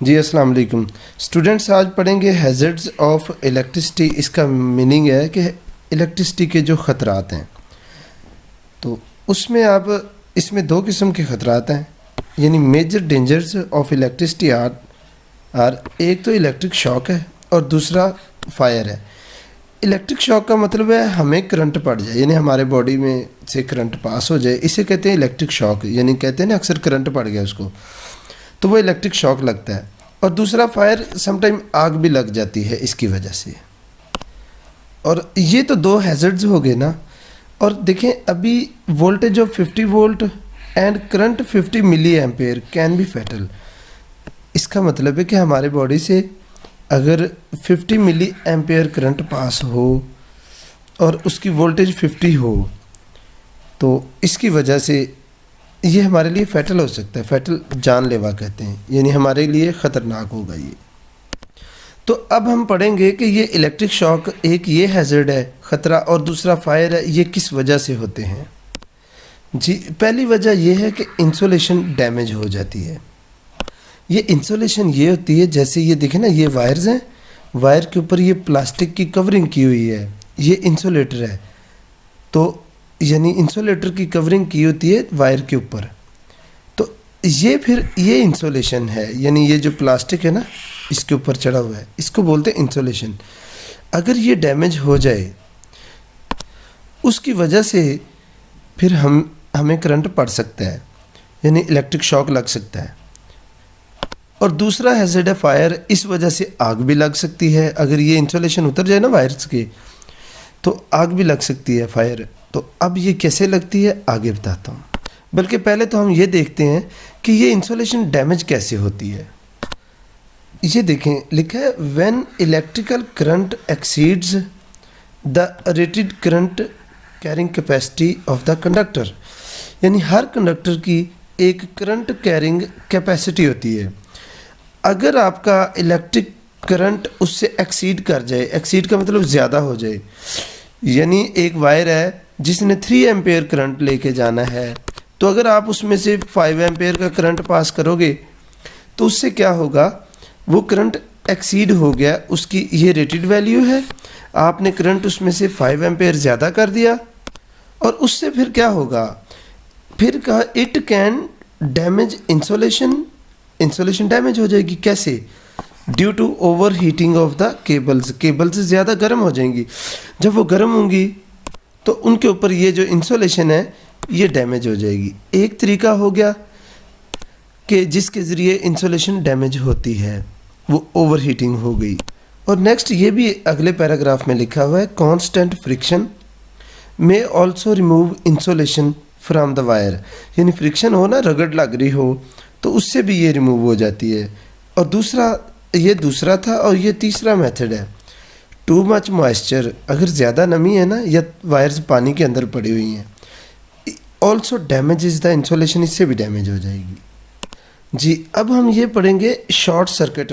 जी अस्सलाम वालेकुम स्टूडेंट्स। आज पढ़ेंगे हैज़र्ड्स ऑफ इलेक्ट्रिसिटी। इसका मीनिंग है कि इलेक्ट्रिसिटी के जो ख़तरात हैं, तो उसमें आप इसमें दो किस्म के ख़तरात हैं, यानी major dangers of electricity are एक तो इलेक्ट्रिक शॉक है और दूसरा फायर है। इलेक्ट्रिक शॉक का मतलब है हमें करंट पड़ जाए, यानी हमारे बॉडी में से करंट पास हो जाए, इसे कहते हैं इलेक्ट्रिक शॉक। यानी कहते हैं ना अक्सर करंट पड़ गया उसको, तो वो इलेक्ट्रिक शॉक लगता है। और दूसरा फायर, समटाइम आग भी लग जाती है इसकी वजह से। और ये तो दो हैज़र्ड्स हो गए ना। और देखें अभी voltage of 50 volt and current 50 milliampere can be fatal. इसका मतलब है कि हमारे बॉडी से अगर 50 मिली एम्पेयर करंट पास हो और उसकी वोल्टेज 50 हो, तो इसकी वजह से ये हमारे लिए फैटल हो सकता है। फैटल जानलेवा कहते हैं, यानी हमारे लिए ख़तरनाक होगा ये। तो अब हम पढ़ेंगे कि ये इलेक्ट्रिक शॉक, एक ये हैज़र्ड है ख़तरा और दूसरा फायर है, ये किस वजह से होते हैं। जी, पहली वजह यह है कि इंसुलेशन डैमेज हो जाती है। ये इंसुलेशन ये होती है, जैसे ये देखें ना, ये वायर्स हैं, वायर के ऊपर ये प्लास्टिक की कवरिंग की हुई है, ये इंसुलेटर है। तो यानी इंसुलेटर की कवरिंग की होती है वायर के ऊपर, तो ये इंसुलेशन है, यानी ये जो प्लास्टिक है ना इसके ऊपर चढ़ा हुआ है, इसको बोलते हैं इंसुलेशन। अगर ये डैमेज हो जाए उसकी वजह से फिर हमें करंट पड़ सकता है, यानी इलेक्ट्रिक शॉक लग सकता है। और दूसरा हैज़र्ड है फायर। इस वजह से आग भी लग सकती है। अगर ये इंसुलेशन उतर जाए ना वायर्स के, तो आग भी लग सकती है, फायर। तो अब ये कैसे लगती है आगे बताता हूँ, बल्कि पहले तो हम ये देखते हैं कि ये इंसुलेशन डैमेज कैसे होती है। ये देखें, लिखा है when electrical current exceeds the rated current carrying capacity of the conductor. यानी हर कंडक्टर की एक करंट कैरिंग कैपेसिटी होती है। अगर आपका इलेक्ट्रिक करंट उससे एक्सीड कर जाए, एक्सीड का मतलब ज़्यादा हो जाए, यानी एक वायर है जिसने 3 एम्पेयर करंट लेके जाना है, तो अगर आप उसमें से 5 एम्पेयर का करंट पास करोगे तो उससे क्या होगा, वो करंट एक्सीड हो गया, उसकी ये रेटेड वैल्यू है, आपने करंट उसमें से 5 एम्पेयर ज़्यादा कर दिया, और उससे फिर क्या होगा, फिर कहा it can damage insulation. Insulation damage हो जाएगी, कैसे? Due to overheating of the cables ज़्यादा गर्म हो जाएंगी। जब वो गर्म होंगी तो उनके ऊपर ये जो इंसुलेशन है ये डैमेज हो जाएगी। एक तरीका हो गया कि जिसके ज़रिए इंसुलेशन डैमेज होती है, वो ओवर हीटिंग हो गई। और नेक्स्ट ये भी अगले पैराग्राफ में लिखा हुआ है, कांस्टेंट फ्रिक्शन में also remove insulation from the wire. यानी फ्रिक्शन हो ना, रगड़ लग रही हो, तो उससे भी ये रिमूव हो जाती है। और दूसरा था, और ये तीसरा मेथड है, टू मच मॉइस्चर। अगर ज़्यादा नमी है ना, या वायर्स पानी के अंदर पड़ी हुई हैं, ऑल्सो डैमेजेस द इंसुलेशन, इससे भी डैमेज हो जाएगी। जी, अब हम ये पढ़ेंगे शॉर्ट सर्किट।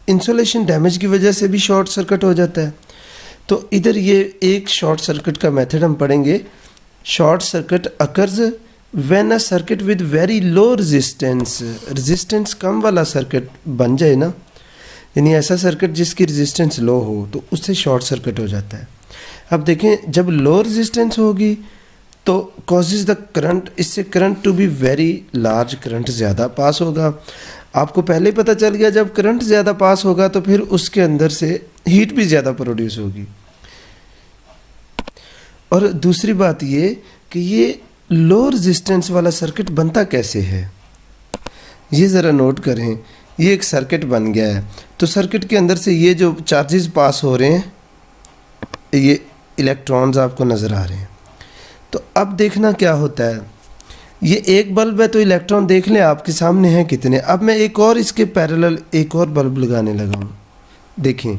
इंसुलेशन डैमेज की वजह से भी शॉर्ट सर्किट हो जाता है। तो इधर ये एक शॉर्ट सर्किट का मेथड हम पढ़ेंगे। Short circuit occurs when a circuit with very low resistance कम वाला सर्किट बन जाए ना, यानी ऐसा सर्किट जिसकी रेजिस्टेंस लो हो, तो उससे शॉर्ट सर्किट हो जाता है। अब देखें, जब लो रेजिस्टेंस होगी तो कॉजेज द करंट, इससे current to be very large, current ज़्यादा पास होगा। आपको पहले ही पता चल गया, जब करंट ज़्यादा पास होगा तो फिर उसके अंदर से हीट भी ज़्यादा प्रोड्यूस होगी। और दूसरी बात ये कि ये लो रेजिस्टेंस वाला सर्किट बनता कैसे है, ये ज़रा नोट करें। ये एक सर्किट बन गया है, तो सर्किट के अंदर से ये जो चार्जेस पास हो रहे हैं, ये इलेक्ट्रॉन्स आपको नज़र आ रहे हैं। तो अब देखना क्या होता है, ये एक बल्ब है तो इलेक्ट्रॉन देख लें आपके सामने हैं कितने। अब मैं एक और इसके पैरेलल एक और बल्ब लगाने लगा हूँ, देखें,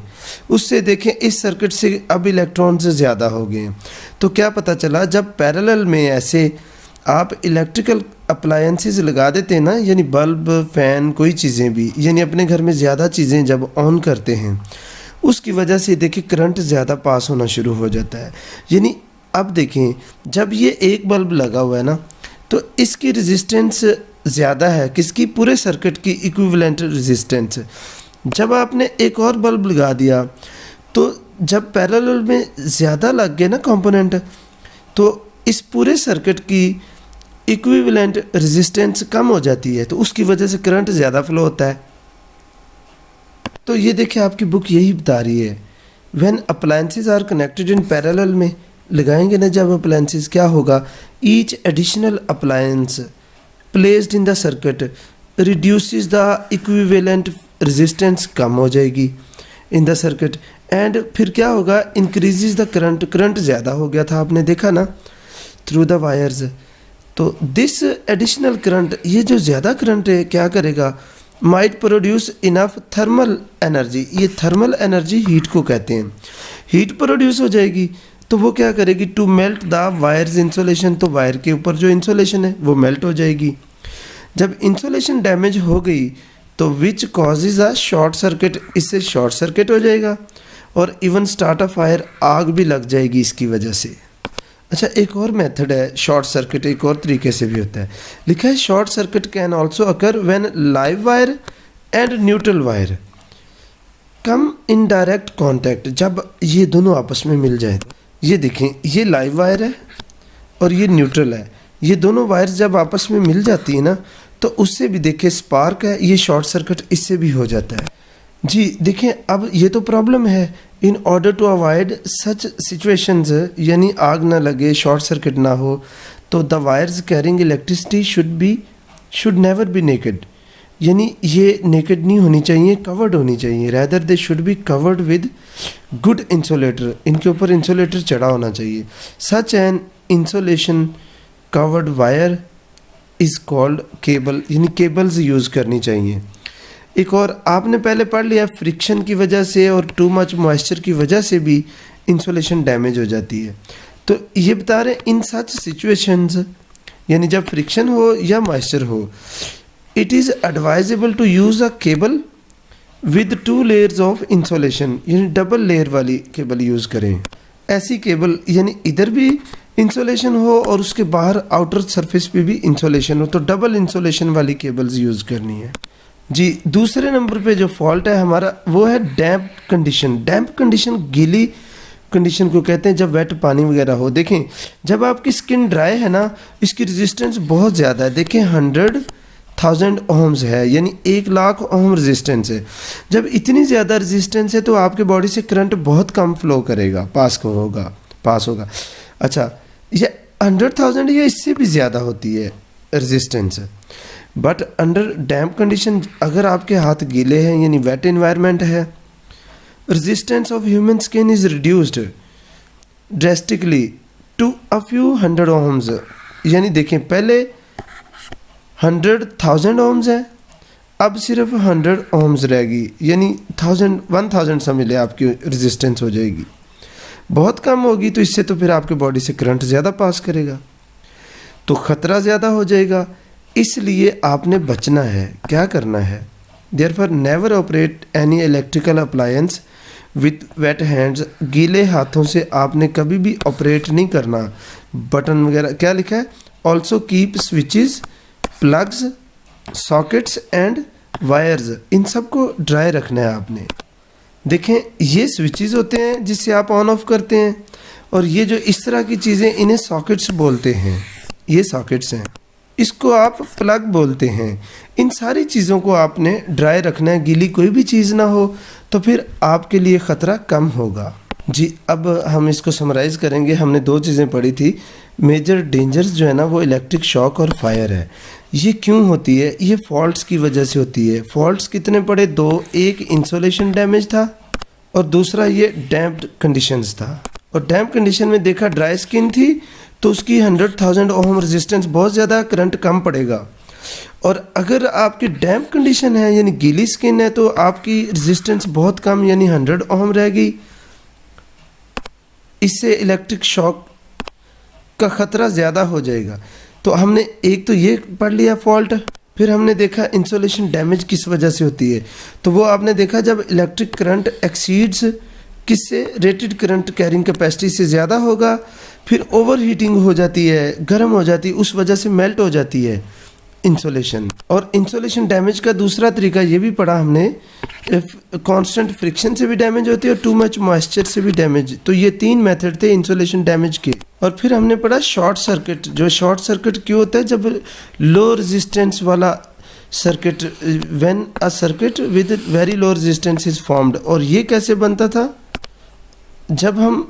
उससे देखें इस सर्किट से अब इलेक्ट्रॉन से ज़्यादा हो गए हैं। तो क्या पता चला, जब पैरेलल में ऐसे आप इलेक्ट्रिकल अप्लायंसेस लगा देते हैं ना, यानी बल्ब, फ़ैन, कोई चीज़ें भी, यानी अपने घर में ज़्यादा चीज़ें जब ऑन करते हैं, उसकी वजह से देखिए करंट ज़्यादा पास होना शुरू हो जाता है। यानी अब देखें, जब ये एक बल्ब लगा हुआ है ना, तो इसकी रेजिस्टेंस ज़्यादा है किसकी, पूरे सर्किट की इक्विवेलेंट रेजिस्टेंस। जब आपने एक और बल्ब लगा दिया तो जब पैरेलल में ज़्यादा लग गए ना कंपोनेंट, तो इस पूरे सर्किट की इक्विवेलेंट रेजिस्टेंस कम हो जाती है, तो उसकी वजह से करंट ज़्यादा फ्लो होता है। तो ये देखिए आपकी बुक यही बता रही है, when appliances are connected in parallel में लगाएंगे ना जब अप्लायंसेस, क्या होगा, each additional appliance placed in the circuit reduces the equivalent resistance, कम हो जाएगी इन द सर्किट, एंड फिर क्या होगा, इंक्रीजेस द करंट, करंट ज़्यादा हो गया था आपने देखा ना थ्रू द वायर्स। तो दिस एडिशनल करंट, ये जो ज़्यादा करंट है क्या करेगा, might produce enough thermal energy, ये थर्मल एनर्जी हीट को कहते हैं, हीट प्रोड्यूस हो जाएगी तो वो क्या करेगी, to melt the wires insulation, तो वायर के ऊपर जो इंसुलेशन है वो मेल्ट हो जाएगी। जब इंसुलेशन डैमेज हो गई तो which causes a short circuit, इससे शॉर्ट सर्किट हो जाएगा और इवन स्टार्ट अ फायर, आग भी लग जाएगी इसकी वजह से। अच्छा, एक और मेथड है शॉर्ट सर्किट, एक और तरीके से भी होता है, लिखा है short circuit can also occur when live wire and neutral wire come in direct contact, जब ये दोनों आपस में मिल जाए। ये देखें, ये लाइव वायर है और ये न्यूट्रल है, ये दोनों वायर्स जब आपस में मिल जाती है ना तो उससे भी देखिए स्पार्क है, ये शॉर्ट सर्किट इससे भी हो जाता है। जी देखें, अब ये तो प्रॉब्लम है, in order to avoid such situations, यानी आग ना लगे, शॉर्ट सर्किट ना हो, तो the wires carrying electricity should never be naked, यानी ये नेकेड नहीं होनी चाहिए, कवर्ड होनी चाहिए, rather they should be covered with good insulator, इनके ऊपर इंसुलेटर चढ़ा होना चाहिए। Such an insulation covered wire is called cable, यानी केबल्स यूज़ करनी चाहिए। एक और आपने पहले पढ़ लिया, फ्रिक्शन की वजह से और टू मच मॉइस्चर की वजह से भी इंसुलेशन डैमेज हो जाती है। तो ये बता रहे हैं इन सच सिचुएशंस, यानी जब फ्रिक्शन हो या मॉइस्चर हो, it is advisable to use a cable with 2 layers of insulation, यानी डबल लेयर वाली केबल यूज़ करें। ऐसी केबल यानी इधर भी इंसुलेशन हो और उसके बाहर आउटर सरफेस पे भी इंसुलेशन हो, तो डबल इंसुलेशन वाली केबल्स यूज़ करनी है। जी, दूसरे नंबर पे जो फॉल्ट है हमारा वो है डैम्प कंडीशन। डैम्प कंडीशन गीली कंडीशन को कहते हैं जब वेट पानी वगैरह हो। देखें, जब आपकी स्किन ड्राई है ना, इसकी रेजिस्टेंस बहुत ज़्यादा है, देखें 100,000 ओम्स है, यानी 1,00,000 ओम रेजिस्टेंस है। जब इतनी ज़्यादा रेजिस्टेंस है तो आपके बॉडी से करंट बहुत कम फ्लो करेगा, पास होगा। अच्छा, ये 100,000 या इससे भी ज़्यादा होती है resistance, but under damp condition अगर आपके हाथ गीले हैं यानी वेट इन्वायरमेंट है, resistance of human skin is reduced drastically to a few 100 ohms, यानी देखें पहले 100,000 ओम्स है, अब सिर्फ 100 ओम्स रहेगी, यानी 1,000 समझ ले आपकी रेजिस्टेंस हो जाएगी, बहुत कम होगी। तो इससे तो फिर आपके बॉडी से करंट ज़्यादा पास करेगा, तो ख़तरा ज़्यादा हो जाएगा। इसलिए आपने बचना है, क्या करना है, therefore never operate any electrical appliance with wet hands, गीले हाथों से आपने कभी भी ऑपरेट नहीं करना। बटन वगैरह क्या लिखा है, also keep switches, plugs, sockets and wires, इन सबको ड्राई रखना है आपने। देखें, ये स्विचेस होते हैं जिससे आप ऑन ऑफ करते हैं, और ये जो इस तरह की चीज़ें इन्हें सॉकेट्स बोलते हैं, ये सॉकेट्स हैं, इसको आप प्लग बोलते हैं। इन सारी चीज़ों को आपने ड्राई रखना है, गीली कोई भी चीज़ ना हो, तो फिर आपके लिए ख़तरा कम होगा। जी, अब हम इसको समराइज़ करेंगे। हमने 2 चीज़ें पढ़ी थी। मेजर डेंजर्स जो है ना वो इलेक्ट्रिक शॉक और फायर है। ये क्यों होती है, ये फॉल्ट्स की वजह से होती है। फॉल्ट्स कितने पड़े, 2, एक इंसुलेशन डैमेज था और दूसरा ये डैम्प्ड कंडीशंस था। और डैम्प कंडीशन में देखा ड्राई स्किन थी तो उसकी 100,000 ओम रेजिस्टेंस बहुत ज़्यादा, करंट कम पड़ेगा। और अगर आपकी डैम्प कंडीशन है यानी गीली स्किन है तो आपकी रेजिस्टेंस बहुत कम यानी 100 ओम रहेगी। इससे इलेक्ट्रिक शॉक का ख़तरा ज़्यादा हो जाएगा। तो हमने एक तो ये पढ़ लिया फॉल्ट, फिर हमने देखा इंसुलेशन डैमेज किस वजह से होती है। तो वो आपने देखा जब इलेक्ट्रिक करंट एक्सीड्स किससे, रेटेड करंट कैरिंग कैपेसिटी से ज़्यादा होगा, फिर ओवर हीटिंग हो जाती है, गर्म हो जाती है, उस वजह से मेल्ट हो जाती है इंसुलेशन। और इंसुलेशन डैमेज का दूसरा तरीका ये भी पढ़ा हमने, कांस्टेंट फ्रिक्शन से भी डैमेज होती है और टू मच मॉइस्चर से भी डैमेज। तो ये 3 मेथड थे इंसुलेशन डैमेज के। और फिर हमने पढ़ा शॉर्ट सर्किट। जो शॉर्ट सर्किट क्यों होता है? जब लो रेजिस्टेंस वाला circuit, when a circuit with very low resistance is formed. और ये कैसे बनता था? जब हम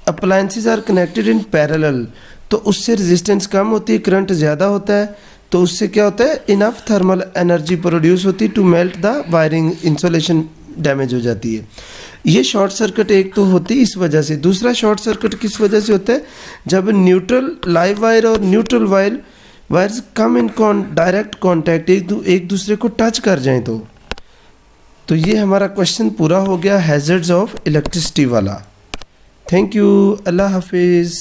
appliances are connected in parallel तो उससे रेजिस्टेंस कम होती है, करंट ज़्यादा होता है, तो उससे क्या होता है? इनफ थर्मल एनर्जी प्रोड्यूस होती है to melt the wiring, insulation damage हो जाती है। ये शॉर्ट सर्किट एक तो होती है इस वजह से। दूसरा शॉर्ट सर्किट किस वजह से होता है? जब न्यूट्रल लाइव वायर और neutral wires come in direct contact, एक दूसरे को टच कर जाएं तो ये हमारा क्वेश्चन पूरा हो गया हैजर्ड्स ऑफ इलेक्ट्रिसिटी वाला। थैंक यू, अल्लाह हाफिज़।